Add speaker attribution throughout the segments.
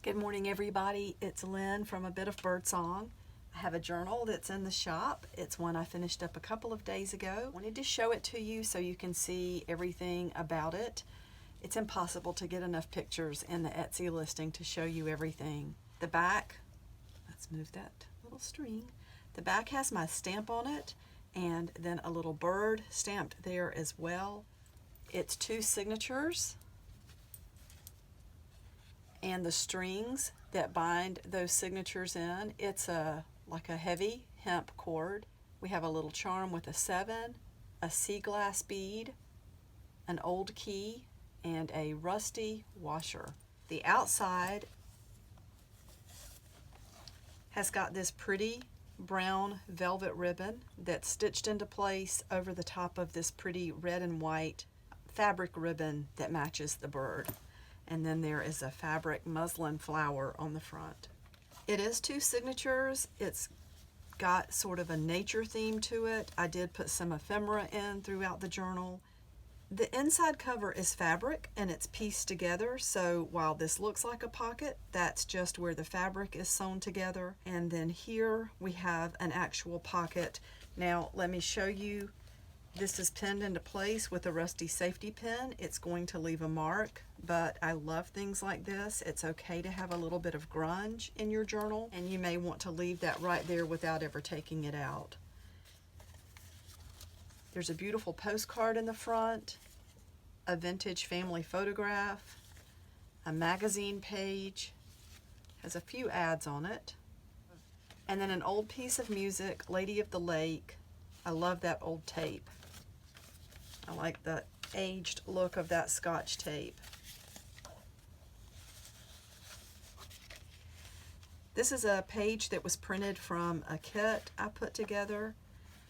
Speaker 1: Good morning, everybody. It's Lynn from A Bit of Birdsong. I have a journal that's in the shop. It's one I finished up a couple of days ago. I wanted to show it to you so you can see everything about it. It's impossible to get enough pictures in the Etsy listing to show you everything. The back, let's move that little string. The back has my stamp on it and then a little bird stamped there as well. It's 2 signatures. And the strings that bind those signatures in, it's like a heavy hemp cord. We have a little charm with a 7, a sea glass bead, an old key, and a rusty washer. The outside has got this pretty brown velvet ribbon that's stitched into place over the top of this pretty red and white fabric ribbon that matches the bird. And then there is a fabric muslin flower on the front. It is 2 signatures. It's got sort of a nature theme to it. I did put some ephemera in throughout the journal. The inside cover is fabric and it's pieced together, so while this looks like a pocket, that's just where the fabric is sewn together. And then here we have an actual pocket. Now let me show you. This is pinned into place with a rusty safety pin. It's going to leave a mark, but I love things like this. It's okay to have a little bit of grunge in your journal, and you may want to leave that right there without ever taking it out. There's a beautiful postcard in the front, a vintage family photograph, a magazine page, has a few ads on it, and then an old piece of music, Lady of the Lake. I love that old tape. I like the aged look of that Scotch tape. This is a page that was printed from a kit I put together.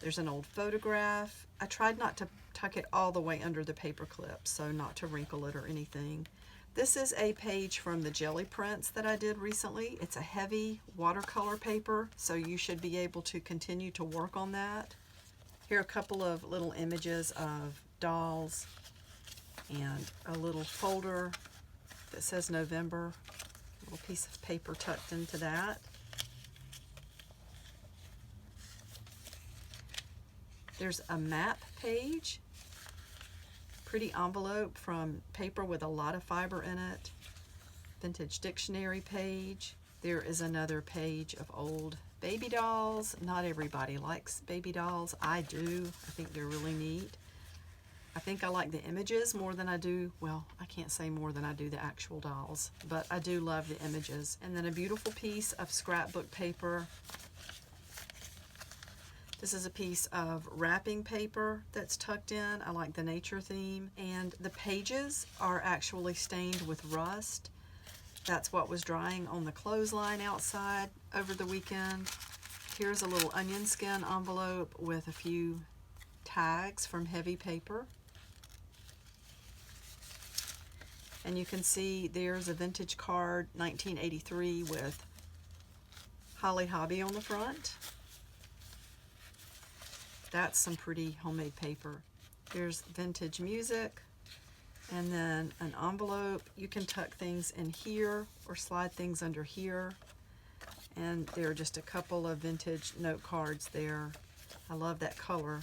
Speaker 1: There's an old photograph. I tried not to tuck it all the way under the paper clip, so not to wrinkle it or anything. This is a page from the jelly prints that I did recently. It's a heavy watercolor paper, so you should be able to continue to work on that. Here are a couple of little images of dolls and a little folder that says November, a little piece of paper tucked into that. There's a map page, pretty envelope from paper with a lot of fiber in it, vintage dictionary page. There is another page of old baby dolls. Not everybody likes baby dolls. I do. I think they're really neat. I think I like the images more than I do, well, I can't say more than I do the actual dolls, but I do love the images. And then a beautiful piece of scrapbook paper. This is a piece of wrapping paper that's tucked in. I like the nature theme. And the pages are actually stained with rust. That's what was drying on the clothesline outside over the weekend. Here's a little onion skin envelope with a few tags from heavy paper. And you can see there's a vintage card, 1983, with Holly Hobby on the front. That's some pretty homemade paper. There's vintage music. And then an envelope. You can tuck things in here or slide things under here. And there are just a couple of vintage note cards there. I love that color.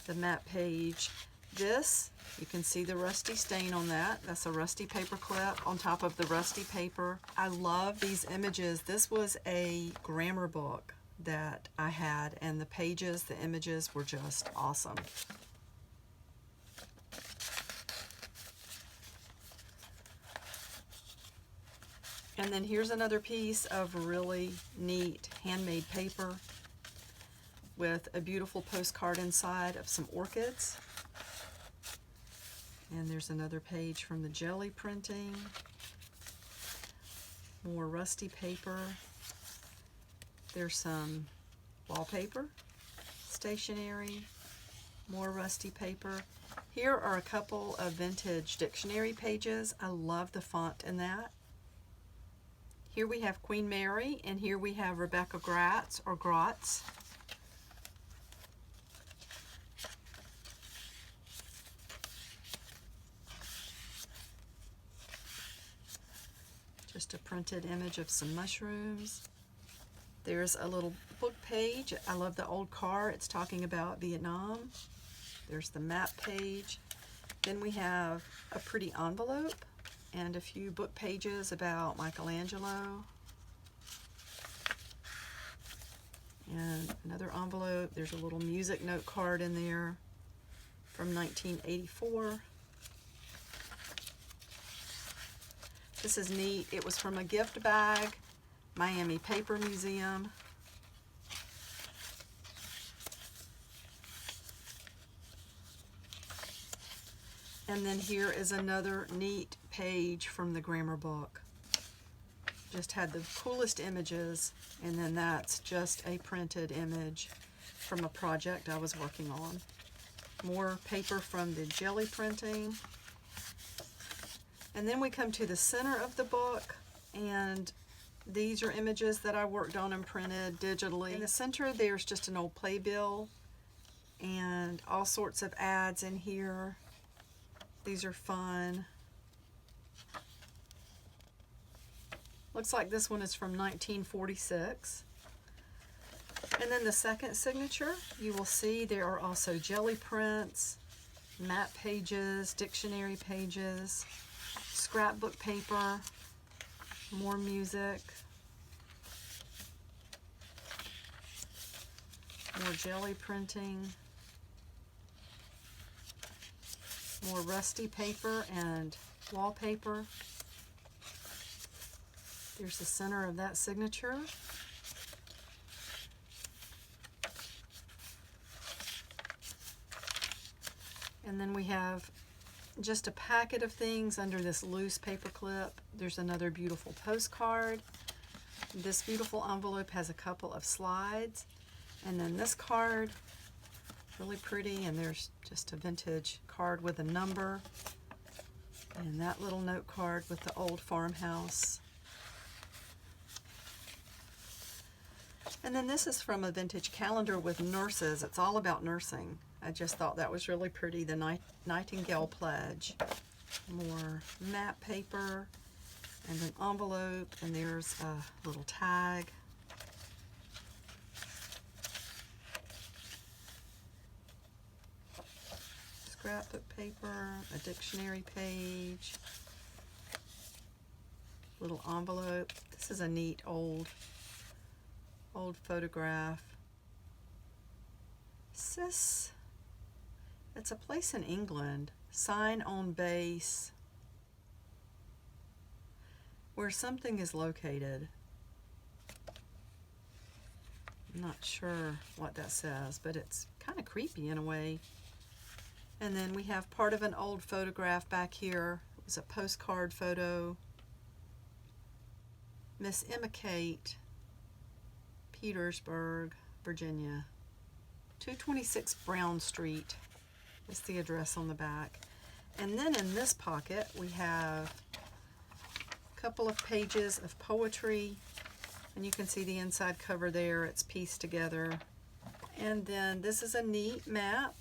Speaker 1: The map page. This, you can see the rusty stain on that. That's a rusty paper clip on top of the rusty paper. I love these images. This was a grammar book that I had, and the pages, the images were just awesome. And then here's another piece of really neat handmade paper with a beautiful postcard inside of some orchids. And there's another page from the jelly printing. More rusty paper. There's some wallpaper, stationery, more rusty paper. Here are a couple of vintage dictionary pages. I love the font in that. Here we have Queen Mary, and here we have Rebecca Gratz, or Grotz. just a printed image of some mushrooms. There's a little book page. I love the old car. It's talking about Vietnam. There's the map page. Then we have a pretty envelope and a few book pages about Michelangelo. And another envelope. There's a little music note card in there from 1984. This is neat. It was from a gift bag, Miami Paper Museum. And then here is another neat page from the grammar book. Just had the coolest images, and then that's just a printed image from a project I was working on. More paper from the jelly printing. And then we come to the center of the book, and these are images that I worked on and printed digitally. In the center, there's just an old playbill and all sorts of ads in here. These are fun. Looks like this one is from 1946. And then the second signature, you will see there are also jelly prints, map pages, dictionary pages, scrapbook paper, more music, more jelly printing, more rusty paper and wallpaper. Here's the center of that signature. And then we have just a packet of things under this loose paper clip. There's another beautiful postcard. This beautiful envelope has a couple of slides. And then this card, really pretty, and there's just a vintage card with a number. And that little note card with the old farmhouse. And then this is from a vintage calendar with nurses. It's all about nursing. I just thought that was really pretty, the Nightingale Pledge. More map paper and an envelope, and there's a little tag. Scrapbook paper, a dictionary page, little envelope. This is a neat old photograph. Sis, it's a place in England, sign on base, where something is located. I'm not sure what that says, but it's kind of creepy in a way. And then we have part of an old photograph back here. It was a postcard photo. Miss Emma Kate, Petersburg, Virginia. 226 Brown Street is the address on the back. And then in this pocket we have a couple of pages of poetry, and you can see the inside cover there. It's pieced together. And then this is a neat map.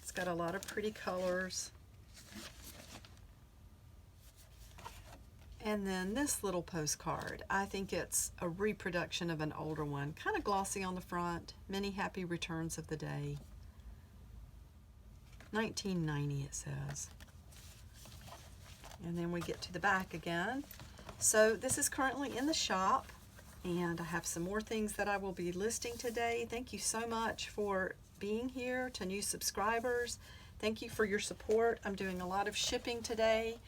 Speaker 1: It's got a lot of pretty colors. And then this little postcard, I think it's a reproduction of an older one, kind of glossy on the front. Many happy returns of the day. 1990 it says. And then we get to the back again. So this is currently in the shop, and I have some more things that I will be listing today. Thank you so much for being here. To new subscribers, thank you for your support. I'm doing a lot of shipping today.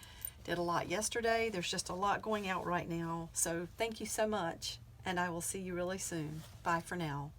Speaker 1: Did a lot yesterday. There's just a lot going out right now. So thank you so much, and I will see you really soon. Bye for now.